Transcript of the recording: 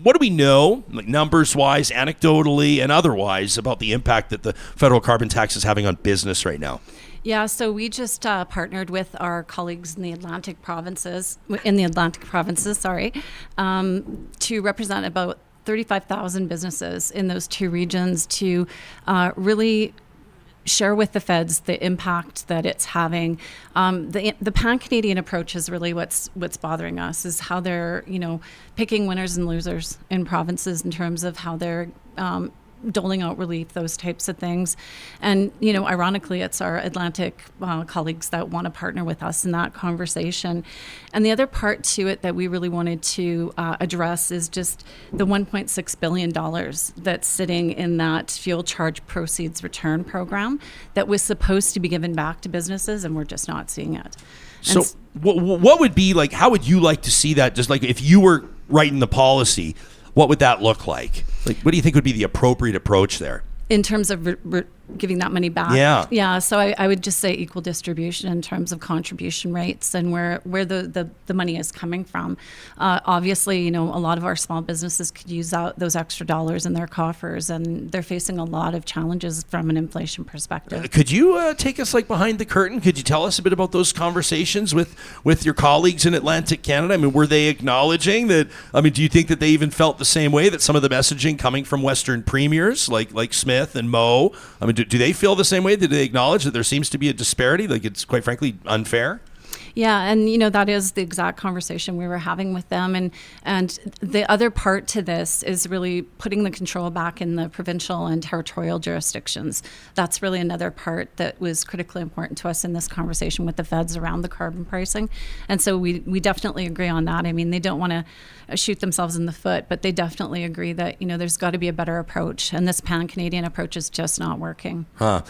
what do we know, like numbers-wise, anecdotally, and otherwise, about the impact that the federal carbon tax is having on business right now? Yeah, so we just partnered with our colleagues in the Atlantic provinces, to represent about 35,000 businesses in those two regions to really share with the feds the impact that it's having. The pan-Canadian approach is really what's bothering us, is how they're picking winners and losers in provinces in terms of how they're doling out relief, those types of things. And, ironically, it's our Atlantic colleagues that want to partner with us in that conversation. And the other part to it that we really wanted to address is just the $1.6 billion that's sitting in that fuel charge proceeds return program that was supposed to be given back to businesses, and we're just not seeing it. So what would be like, how would you like to see that? Just like if you were writing the policy, what would that look like? Like, what do you think would be the appropriate approach there? In terms of giving that money back? Yeah. So I would just say equal distribution in terms of contribution rates and where the money is coming from. Obviously, a lot of our small businesses could use those extra dollars in their coffers, and they're facing a lot of challenges from an inflation perspective. Could you take us behind the curtain? Could you tell us a bit about those conversations with your colleagues in Atlantic Canada? I mean, were they acknowledging that? I mean, do you think that they even felt the same way, that some of the messaging coming from Western premiers like Smith and Moe, I mean, do they feel the same way? Did they acknowledge that there seems to be a disparity? Like, it's quite frankly unfair? Yeah, and that is the exact conversation we were having with them. And the other part to this is really putting the control back in the provincial and territorial jurisdictions. That's really another part that was critically important to us in this conversation with the feds around the carbon pricing. And so we definitely agree on that. I mean, they don't want to shoot themselves in the foot, but they definitely agree that, there's got to be a better approach. And this pan-Canadian approach is just not working. Huh.